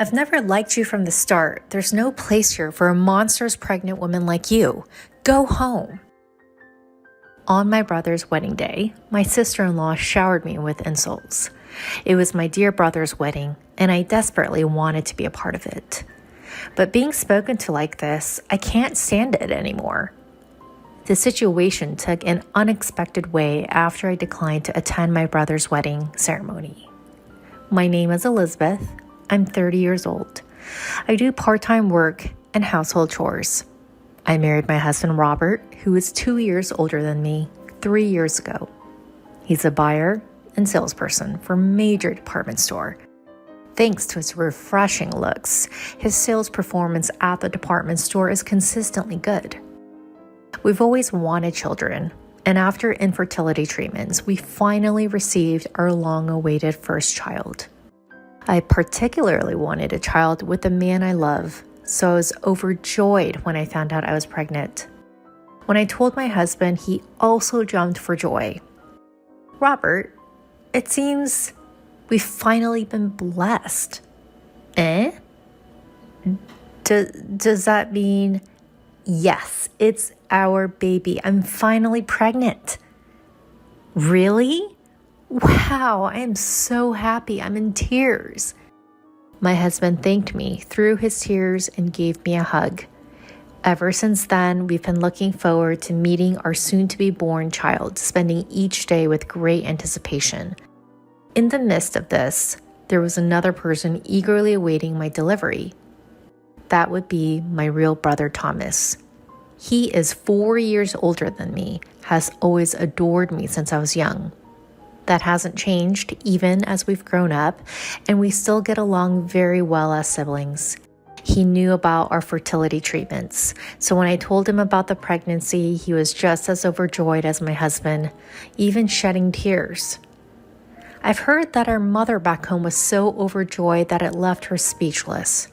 I've never liked you from the start. There's no place here for a monstrous pregnant woman like you. Go home. On my brother's wedding day, my sister-in-law showered me with insults. It was my dear brother's wedding, and I desperately wanted to be a part of it. But being spoken to like this, I can't stand it anymore. The situation took an unexpected way after I declined to attend my brother's wedding ceremony. My name is Elizabeth. I'm 30 years old. I do part-time work and household chores. I married my husband Robert, who is 2 years older than me, 3 years ago. He's a buyer and salesperson for a major department store. Thanks to his refreshing looks, his sales performance at the department store is consistently good. We've always wanted children, and after infertility treatments, we finally received our long-awaited first child. I particularly wanted a child with the man I love, so I was overjoyed when I found out I was pregnant. When I told my husband, he also jumped for joy. Robert, it seems we've finally been blessed. Eh? Does that mean, yes, it's our baby. I'm finally pregnant. Really? Wow, I am so happy. I'm in tears. My husband thanked me through his tears and gave me a hug. Ever since then, we've been looking forward to meeting our soon-to-be-born child, spending each day with great anticipation. In the midst of this, there was another person eagerly awaiting my delivery. That would be my real brother, Thomas. He is 4 years older than me, has always adored me since I was young. That hasn't changed even as we've grown up, and we still get along very well as siblings. He knew about our fertility treatments, so when I told him about the pregnancy, he was just as overjoyed as my husband, even shedding tears. I've heard that our mother back home was so overjoyed that it left her speechless.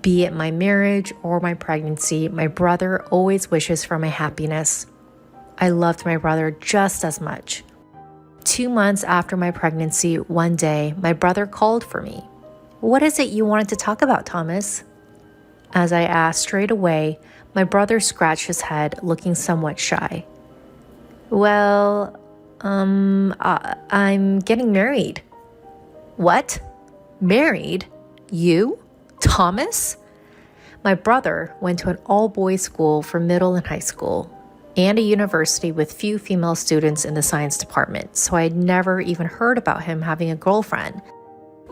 Be it my marriage or my pregnancy, my brother always wishes for my happiness. I loved my brother just as much. 2 months after my pregnancy, one day, my brother called for me. What is it you wanted to talk about, Thomas? As I asked straight away, my brother scratched his head, looking somewhat shy. Well, I'm getting married. What? Married? You? Thomas? My brother went to an all-boys school for middle and high school, and a university with few female students in the science department, so I had never even heard about him having a girlfriend.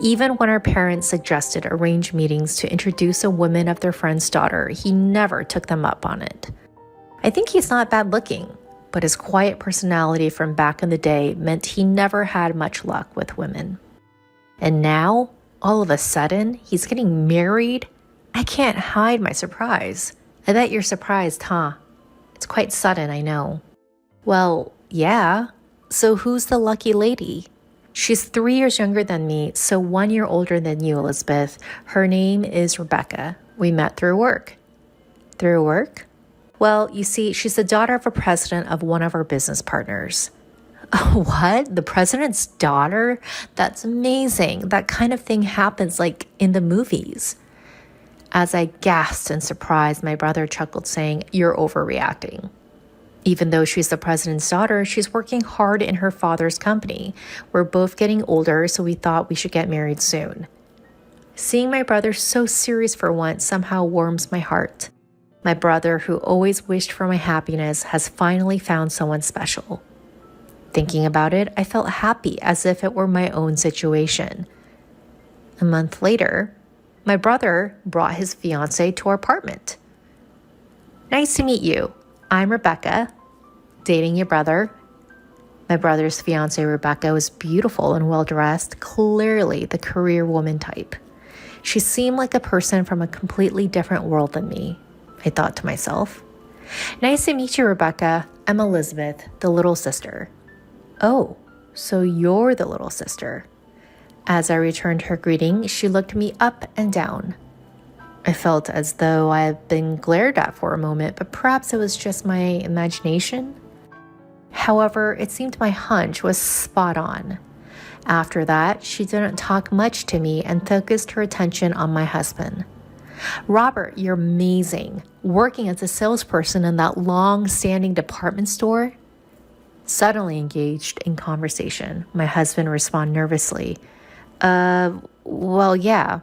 Even when our parents suggested arranged meetings to introduce a woman of their friend's daughter, he never took them up on it. I think he's not bad looking, but his quiet personality from back in the day meant he never had much luck with women. And now, all of a sudden, he's getting married? I can't hide my surprise. I bet you're surprised, huh? It's quite sudden, I know. Well, yeah. So who's the lucky lady? She's 3 years younger than me, so 1 year older than you, Elizabeth. Her name is Rebecca. We met through work. Through work? Well, you see, she's the daughter of a president of one of our business partners. What? The president's daughter? That's amazing. That kind of thing happens like in the movies. As I gasped in surprise, my brother chuckled, saying, "You're overreacting." Even though she's the president's daughter, she's working hard in her father's company. We're both getting older, so we thought we should get married soon. Seeing my brother so serious for once somehow warms my heart. My brother, who always wished for my happiness, has finally found someone special. Thinking about it, I felt happy as if it were my own situation. A month later, my brother brought his fiancée to our apartment. Nice to meet you. I'm Rebecca, dating your brother. My brother's fiancée, Rebecca, was beautiful and well-dressed, clearly the career woman type. She seemed like a person from a completely different world than me, I thought to myself. Nice to meet you, Rebecca. I'm Elizabeth, the little sister. Oh, so you're the little sister. As I returned her greeting, she looked me up and down. I felt as though I had been glared at for a moment, but perhaps it was just my imagination. However, it seemed my hunch was spot on. After that, she didn't talk much to me and focused her attention on my husband. Robert, you're amazing. Working as a salesperson in that long-standing department store? Suddenly engaged in conversation, my husband responded nervously. Well, yeah.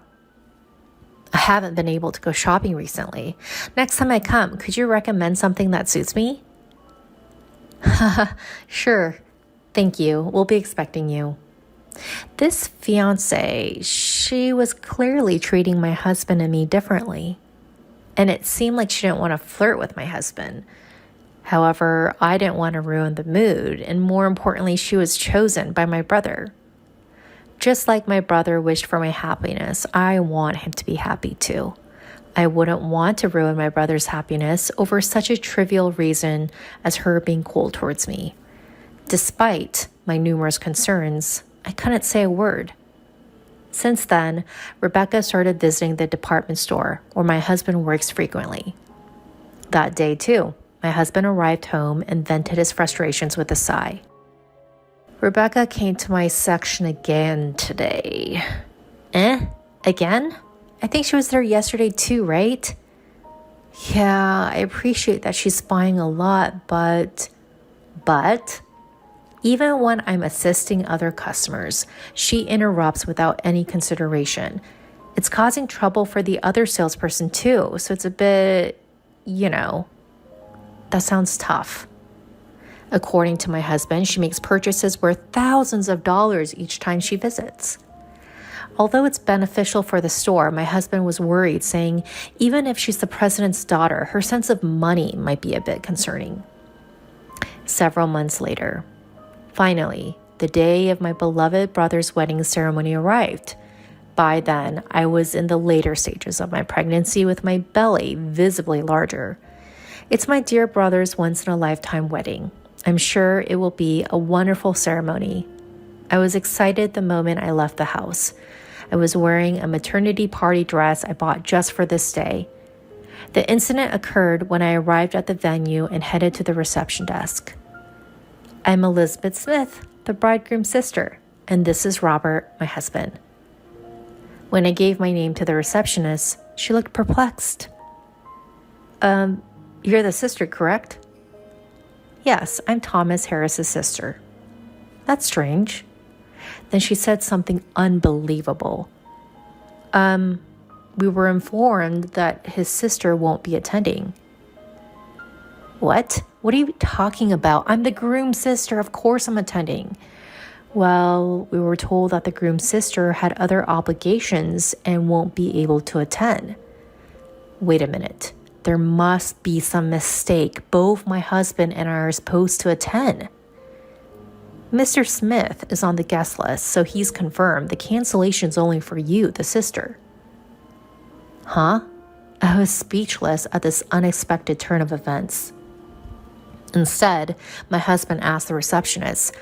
I haven't been able to go shopping recently. Next time I come, could you recommend something that suits me? Sure. Thank you. We'll be expecting you. This fiance, she was clearly treating my husband and me differently. And it seemed like she didn't want to flirt with my husband. However, I didn't want to ruin the mood, and more importantly, she was chosen by my brother. Just like my brother wished for my happiness, I want him to be happy too. I wouldn't want to ruin my brother's happiness over such a trivial reason as her being cold towards me. Despite my numerous concerns, I couldn't say a word. Since then, Rebecca started visiting the department store where my husband works frequently. That day too, my husband arrived home and vented his frustrations with a sigh. Rebecca came to my section again today. Again? I think she was there yesterday too, right? Yeah, I appreciate that she's buying a lot, but even when I'm assisting other customers, she interrupts without any consideration. It's causing trouble for the other salesperson too, so it's a bit, that sounds tough. According to my husband, she makes purchases worth thousands of dollars each time she visits. Although it's beneficial for the store, my husband was worried, saying even if she's the president's daughter, her sense of money might be a bit concerning. Several months later, finally, the day of my beloved brother's wedding ceremony arrived. By then, I was in the later stages of my pregnancy with my belly visibly larger. It's my dear brother's once-in-a-lifetime wedding. I'm sure it will be a wonderful ceremony. I was excited the moment I left the house. I was wearing a maternity party dress I bought just for this day. The incident occurred when I arrived at the venue and headed to the reception desk. I'm Elizabeth Smith, the bridegroom's sister, and this is Robert, my husband. When I gave my name to the receptionist, she looked perplexed. You're the sister, correct? Yes, I'm Thomas Harris's sister. That's strange. Then she said something unbelievable. We were informed that his sister won't be attending. What? What are you talking about? I'm the groom's sister. Of course I'm attending. Well, we were told that the groom's sister had other obligations and won't be able to attend. Wait a minute. There must be some mistake. Both my husband and I are supposed to attend. Mr. Smith is on the guest list, so he's confirmed the cancellation's only for you, the sister. Huh? I was speechless at this unexpected turn of events. Instead, my husband asked the receptionist,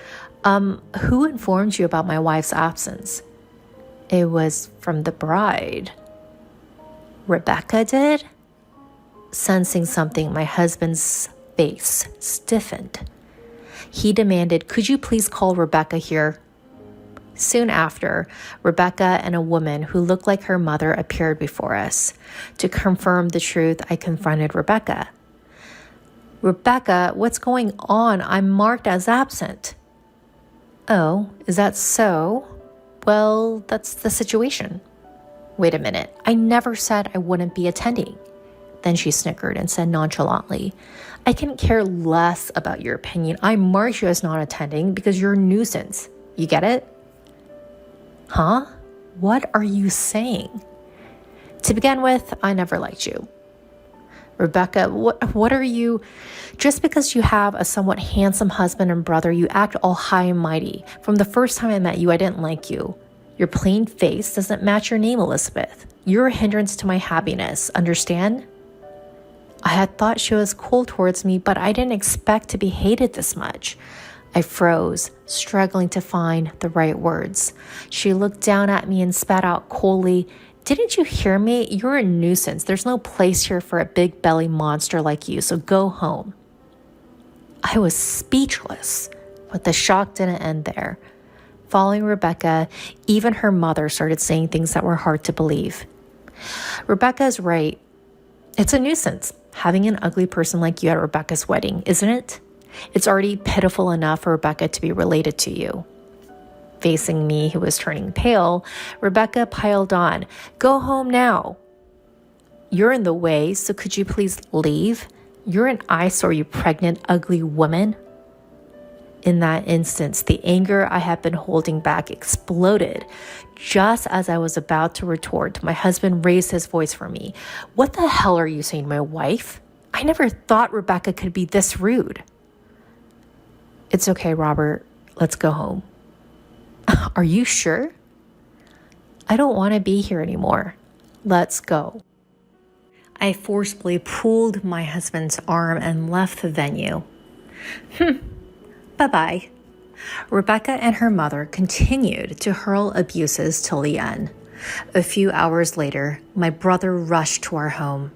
who informed you about my wife's absence? It was from the bride. Rebecca did? Sensing something, my husband's face stiffened. He demanded, could you please call Rebecca here? Soon after, Rebecca and a woman who looked like her mother appeared before us. To confirm the truth, I confronted Rebecca. Rebecca, what's going on? I'm marked as absent. Oh, is that so? Well, that's the situation. Wait a minute. I never said I wouldn't be attending. Then she snickered and said nonchalantly, I can care less about your opinion. I marked you as not attending because you're a nuisance. You get it? Huh? What are you saying? To begin with, I never liked you. Rebecca, what are you? Just because you have a somewhat handsome husband and brother, you act all high and mighty. From the first time I met you, I didn't like you. Your plain face doesn't match your name, Elizabeth. You're a hindrance to my happiness, understand? I had thought she was cool towards me, but I didn't expect to be hated this much. I froze, struggling to find the right words. She looked down at me and spat out coldly, didn't you hear me? You're a nuisance. There's no place here for a big belly monster like you, so go home. I was speechless, but the shock didn't end there. Following Rebecca, even her mother started saying things that were hard to believe. Rebecca is right. It's a nuisance having an ugly person like you at Rebecca's wedding, isn't it? It's already pitiful enough for Rebecca to be related to you. Facing me, who was turning pale, Rebecca piled on, "Go home now. You're in the way, so could you please leave? You're an eyesore, you pregnant, ugly woman." In that instance, the anger I had been holding back exploded. Just as I was about to retort, my husband raised his voice for me. "What the hell are you saying to my wife? I never thought Rebecca could be this rude." "It's okay, Robert. Let's go home." "Are you sure?" "I don't want to be here anymore. Let's go." I forcibly pulled my husband's arm and left the venue. Bye-bye. Rebecca and her mother continued to hurl abuses till the end. A few hours later, my brother rushed to our home.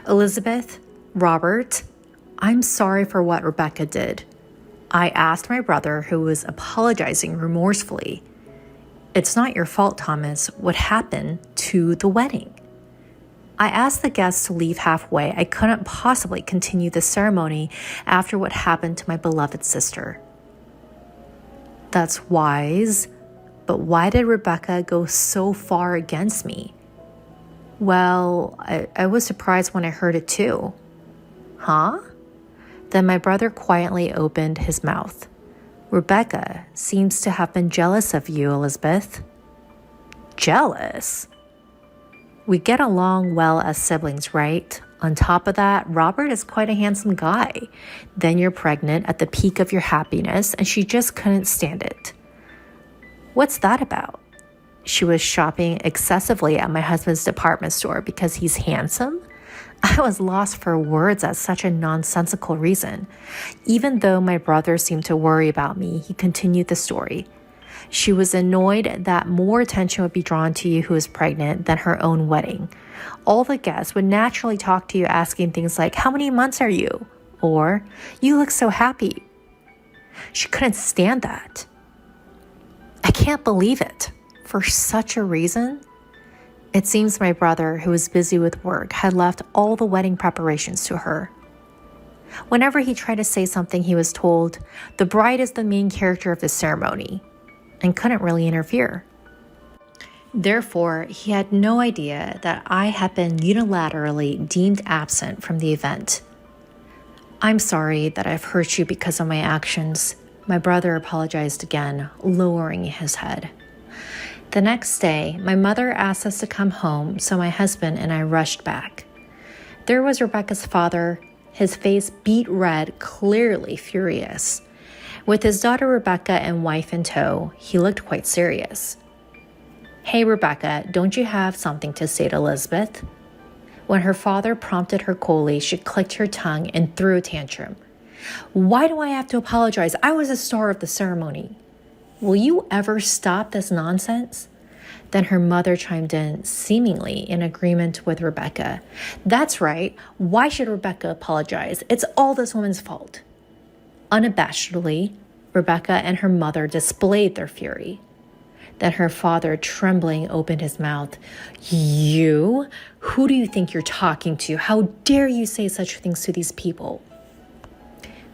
"Elizabeth, Robert, I'm sorry for what Rebecca did." I asked my brother, who was apologizing remorsefully. "It's not your fault, Thomas. What happened to the wedding?" I asked the guests to leave halfway. I couldn't possibly continue the ceremony after what happened to my beloved sister. "That's wise, but why did Rebecca go so far against me?" "Well, I was surprised when I heard it too." "Huh?" Then my brother quietly opened his mouth. "Rebecca seems to have been jealous of you, Elizabeth." "Jealous?" "We get along well as siblings, right? On top of that, Robert is quite a handsome guy. Then you're pregnant at the peak of your happiness, and she just couldn't stand it." "What's that about?" "She was shopping excessively at my husband's department store because he's handsome?" I was lost for words at such a nonsensical reason. Even though my brother seemed to worry about me, he continued the story. "She was annoyed that more attention would be drawn to you who is pregnant than her own wedding. All the guests would naturally talk to you asking things like, 'How many months are you?' Or, 'You look so happy.' She couldn't stand that." I can't believe it. For such a reason? It seems my brother, who was busy with work, had left all the wedding preparations to her. Whenever he tried to say something, he was told, "The bride is the main character of the ceremony," and couldn't really interfere. Therefore, he had no idea that I had been unilaterally deemed absent from the event. "I'm sorry that I've hurt you because of my actions." My brother apologized again, lowering his head. The next day, my mother asked us to come home, so my husband and I rushed back. There was Rebecca's father, his face beet red, clearly furious. With his daughter Rebecca and wife in tow, he looked quite serious. "Hey, Rebecca, don't you have something to say to Elizabeth?" When her father prompted her coldly, she clicked her tongue and threw a tantrum. "Why do I have to apologize? I was the star of the ceremony." "Will you ever stop this nonsense?" Then her mother chimed in, seemingly in agreement with Rebecca. "That's right. Why should Rebecca apologize? It's all this woman's fault." Unabashedly, Rebecca and her mother displayed their fury. Then her father, trembling, opened his mouth. "You? Who do you think you're talking to? How dare you say such things to these people?"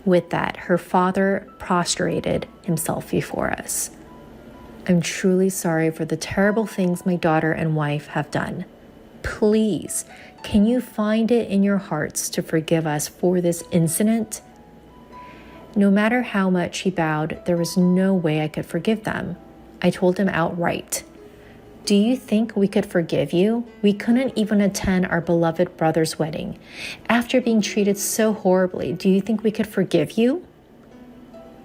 With that, her father prostrated himself before us. "I'm truly sorry for the terrible things my daughter and wife have done. Please, can you find it in your hearts to forgive us for this incident?" No matter how much he bowed, there was no way I could forgive them. I told him outright, "Do you think we could forgive you? We couldn't even attend our beloved brother's wedding. After being treated so horribly, do you think we could forgive you?"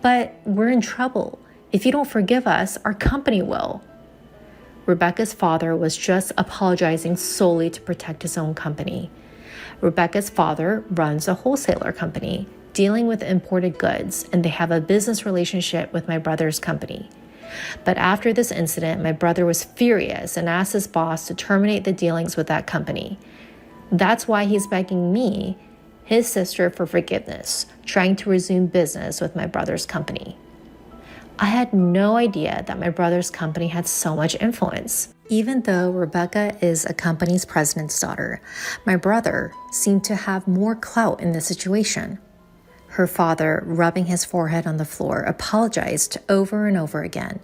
"But we're in trouble. If you don't forgive us, our company will." Rebecca's father was just apologizing solely to protect his own company. Rebecca's father runs a wholesaler company dealing with imported goods, and they have a business relationship with my brother's company. But after this incident, my brother was furious and asked his boss to terminate the dealings with that company. That's why he's begging me, his sister, for forgiveness, trying to resume business with my brother's company. I had no idea that my brother's company had so much influence. Even though Rebecca is a company's president's daughter, my brother seemed to have more clout in the situation. Her father, rubbing his forehead on the floor, apologized over and over again.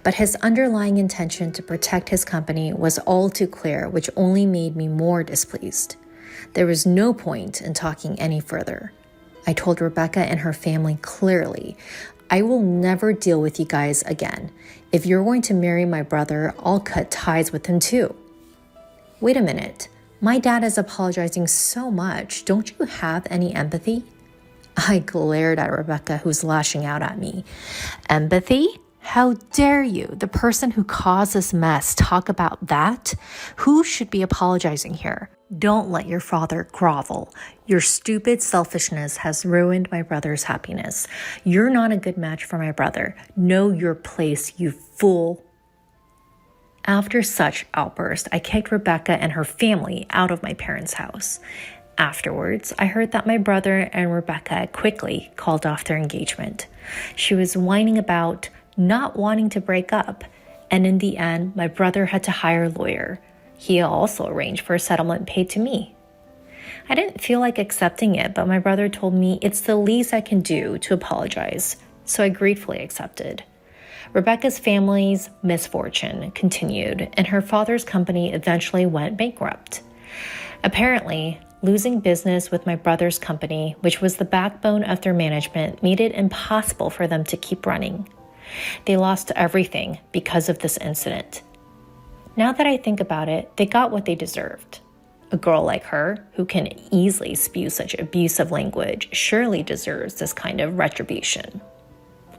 But his underlying intention to protect his company was all too clear, which only made me more displeased. There was no point in talking any further. I told Rebecca and her family clearly, I will never deal with you guys again. If you're going to marry my brother, I'll cut ties with him too. Wait a minute. My dad is apologizing so much. Don't you have any empathy? I glared at Rebecca, who's lashing out at me. Empathy? How dare you, the person who caused this mess, talk about that? Who should be apologizing here? Don't let your father grovel. Your stupid selfishness has ruined my brother's happiness. You're not a good match for my brother. Know your place, you fool. After such outburst, I kicked Rebecca and her family out of my parents' house. Afterwards, I heard that my brother and Rebecca quickly called off their engagement. She was whining about not wanting to break up, and in the end, my brother had to hire a lawyer. He also arranged for a settlement paid to me. I didn't feel like accepting it, but my brother told me it's the least I can do to apologize, so I gratefully accepted. Rebecca's family's misfortune continued, and her father's company eventually went bankrupt. Apparently, losing business with my brother's company, which was the backbone of their management, made it impossible for them to keep running. They lost everything because of this incident. Now that I think about it, they got what they deserved. A girl like her, who can easily spew such abusive language, surely deserves this kind of retribution.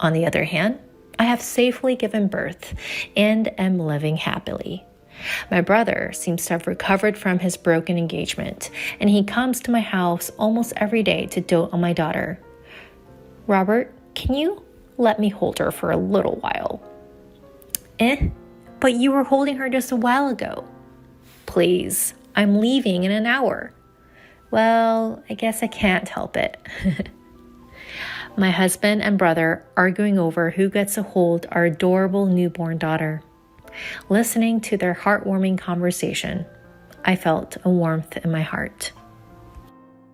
On the other hand, I have safely given birth and am living happily. My brother seems to have recovered from his broken engagement, and he comes to my house almost every day to dote on my daughter. Robert, can you let me hold her for a little while? But you were holding her just a while ago. Please, I'm leaving in an hour. Well, I guess I can't help it. My husband and brother arguing over who gets to hold our adorable newborn daughter. Listening to their heartwarming conversation, I felt a warmth in my heart.